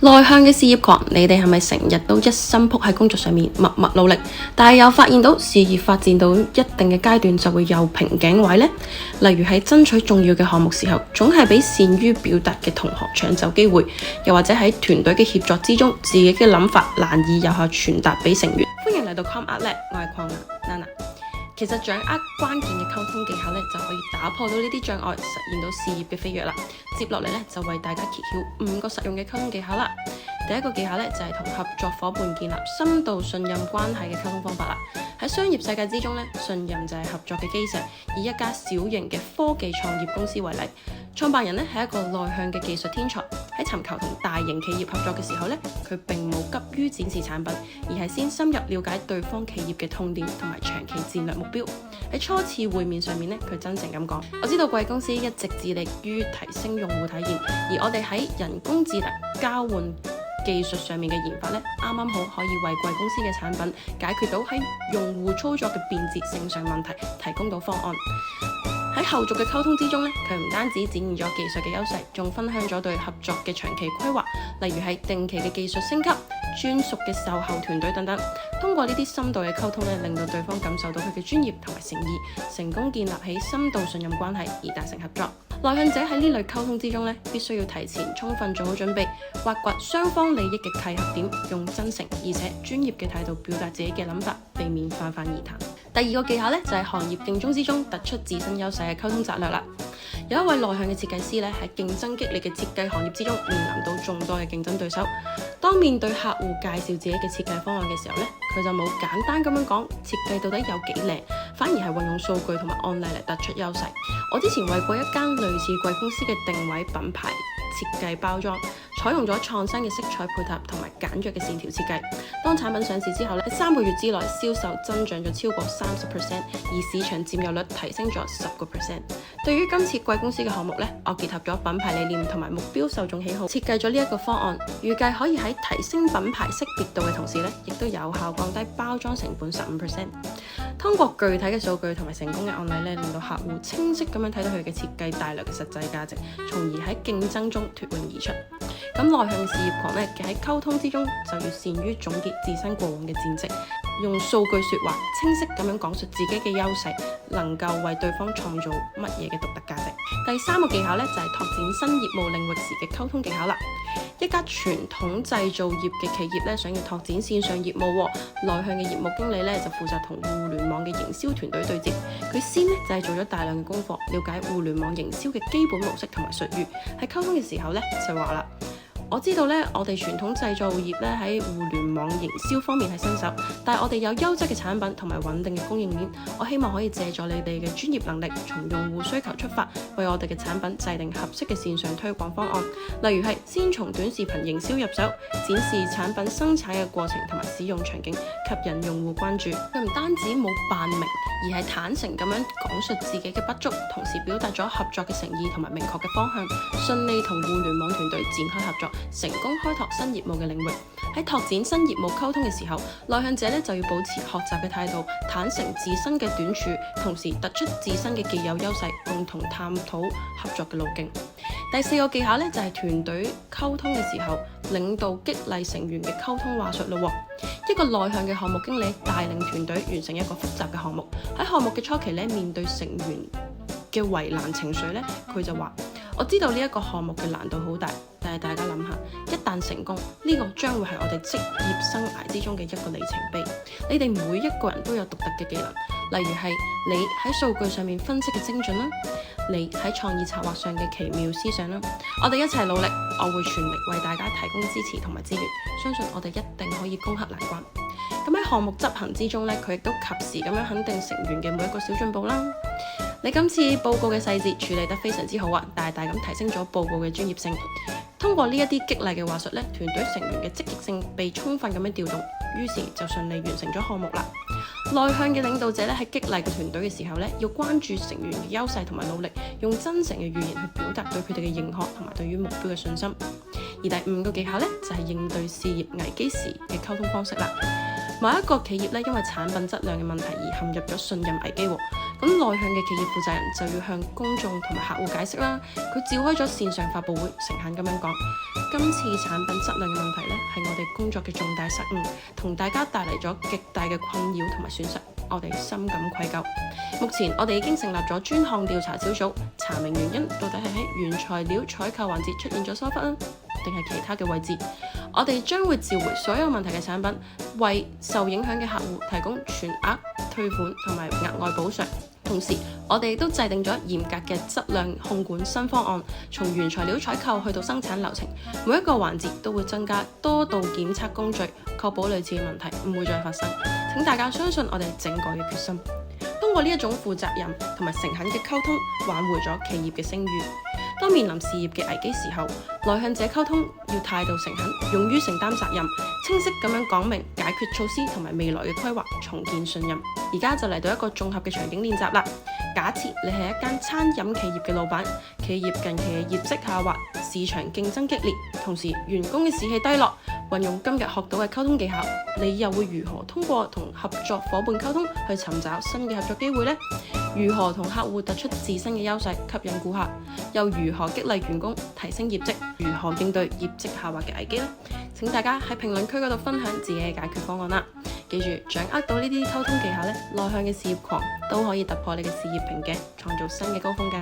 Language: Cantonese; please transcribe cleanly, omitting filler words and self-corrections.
內向嘅事業狂，你哋係咪成日都一心撲喺工作上面默默努力，但係又發現到事業發展到一定嘅階段就會有瓶頸位呢？例如喺爭取重要嘅項目時候，總係俾善於表達嘅同學搶走機會，又或者喺團隊嘅協作之中，自己嘅諗法難以有效傳達俾成員。歡迎嚟到 Com Art Lab，我係鄺娜。其實掌握關鍵嘅溝通技巧就可以打破到呢啲障礙，實現到事業嘅飛躍啦。接落嚟就為大家揭曉5個實用嘅溝通技巧啦。第一個技巧就係同合作夥伴建立深度信任關係嘅溝通方法啦。喺商業世界之中信任就係合作嘅基石。以一家小型嘅科技創業公司為例，創辦人係一個內向嘅技術天才。喺尋求同大型企業合作嘅時候佢並冇急於展示產品，而係先深入了解對方企業嘅痛點同埋長期戰略目標。喺初次會面上面佢真誠咁講：我知道貴公司一直致力於提升用戶體驗，而我哋喺人工智能交換技術上面嘅研發啱啱好可以為貴公司嘅產品解決到喺用戶操作嘅便捷性上問題，提供到方案。喺後續嘅溝通之中佢唔單止展現咗技術嘅優勢，仲分享咗對合作嘅長期規劃，例如係定期嘅技術升級、專屬嘅售後團隊等等。通過呢啲深度嘅溝通令到對方感受到佢嘅專業同埋誠意，成功建立起深度信任關係而達成合作。內向者喺呢類溝通之中必須要提前充分做好準備，挖掘雙方利益嘅契合點，用真誠而且專業嘅態度表達自己嘅諗法，避免泛泛而談。第二個技巧就係行業競爭之中突出自身優勢嘅溝通策略啦。有一位內向嘅設計師喺競爭激烈嘅設計行業之中面臨到眾多嘅競爭對手。當面對客戶介紹自己嘅設計方案嘅時候佢就冇簡單咁樣講設計到底有幾靚，反而係運用數據同埋案例嚟突出優勢。我之前為過一間類似貴公司嘅定位品牌設計包裝，採用咗創新嘅色彩配合同埋簡約嘅線條設計。當產品上市之後喺3個月之內銷售增長咗超過30%，而市場佔有率提升咗10%。對於今次貴公司嘅項目我結合咗品牌理念同埋目標受眾喜好，設計咗呢一個方案，預計可以喺提升品牌識別度嘅同時亦都有效降低包裝成本15%。通過具體嘅數據同埋成功嘅案例令到客戶清晰咁樣睇到佢嘅設計帶來嘅實際價值，從而喺競爭中脫穎而出。咁內向嘅事業狂喺溝通之中就要善於總結自身過往嘅戰績，用數據說話，清晰咁樣講述自己嘅優勢，能夠為對方創造乜嘢嘅獨特價值。第3個技巧就係拓展新業務領域時嘅溝通技巧啦。一家傳統製造業嘅企業想要拓展線上業務，內向嘅業務經理就負責同互聯網嘅營銷團隊對接。佢先就係做咗大量嘅功課，了解互聯網營銷嘅基本模式同埋術語。喺溝通嘅時候就話啦：我知道我哋傳統製造業喺互聯網營銷方面係新手，但係我哋有優質嘅產品同埋穩定嘅供應鏈。我希望可以借助你哋嘅專業能力，從用戶需求出發，為我哋嘅產品制定合適嘅線上推廣方案。例如係先從短視頻營銷入手，展示產品生產嘅過程同埋使用場景，吸引用戶關注。佢唔單止冇扮明，而係坦誠咁樣講述自己嘅不足，同時表達咗合作嘅誠意同埋明確嘅方向，順利同互聯網團隊展開合作，成功開拓新業務嘅領域。喺拓展新業務溝通嘅時候，內向者就要保持學習嘅態度，坦誠自身嘅短處，同時突出自身嘅既有優勢，共同探討合作嘅路徑。第4個技巧就係團隊溝通嘅時候，領導激勵成員嘅溝通話術咯。一個內向嘅項目經理帶領團隊完成一個複雜嘅項目，喺項目嘅初期面對成員嘅為難情緒佢就話：我知道呢一個項目嘅難度好大，但係大家諗下，一旦成功，呢個將會係我哋職業生涯之中嘅一個里程碑。你哋每一個人都有獨特嘅技能，例如係你喺數據上面分析嘅精準啦，你喺創意策劃上嘅奇妙思想啦。我哋一齊努力，我會全力為大家提供支持同埋資源，相信我哋一定可以攻克難關。咁喺項目執行之中佢亦都及時咁樣肯定成員嘅每一個小進步啦。你今次報告嘅細節處理得非常之好啊，大大咁提升咗報告嘅專業性。通過呢一啲激勵嘅話術團隊成員嘅積極性被充分咁樣調動，於是就順利完成咗項目啦。內向嘅領導者喺激勵嘅團隊嘅時候要關注成員嘅優勢同埋努力，用真誠嘅語言去表達對佢哋嘅認可同埋對於目標嘅信心。而第5個技巧就係應對事業危機時嘅溝通方式啦。某一個企業咧，因為產品質量嘅問題而陷入咗信任危機喎。咁內向嘅企業負責人就要向公眾同埋客戶解釋啦。佢召開咗線上發佈會，誠懇咁樣講：今次產品質量嘅問題咧，係我哋工作嘅重大失誤，同大家帶嚟咗極大嘅困擾同埋損失，我哋深感愧疚。目前我哋已經成立咗專項調查小組，查明原因到底係喺原材料採購環節出現咗疏忽，定係其他嘅位置。我哋將會召回所有問題嘅產品，為受影響嘅客戶提供全額退款同埋額外補償。同時，我哋都制定咗嚴格嘅質量控管新方案，從原材料採購去到生產流程，每一個環節都會增加多道檢測工序，確保類似嘅問題唔會再發生。請大家相信我哋整改嘅決心。通過呢一種負責任同埋誠懇嘅溝通，挽回咗企業嘅聲譽。當面臨事業嘅危機時候，內向者溝通要態度誠懇，勇於承擔責任，清晰咁樣講明解決措施同埋未來嘅規劃，重建信任。而家就嚟到一個綜合嘅場景練習啦。假設你係一間餐飲企業嘅老闆，企業近期嘅業績下滑，市場競爭激烈，同時員工嘅士氣低落。運用今日學到嘅溝通技巧，你又會如何通過同合作夥伴溝通去尋找新嘅合作機會呢？如何同客戶突出自身嘅優勢，吸引顧客？又如何激勵員工提升業績？如何應對業績下滑嘅危機呢？請大家喺評論區嗰度分享自己嘅解決方案啦！記住，掌握到呢啲溝通技巧咧，內向嘅事業狂都可以突破你嘅事業瓶頸，創造新嘅高峰㗎。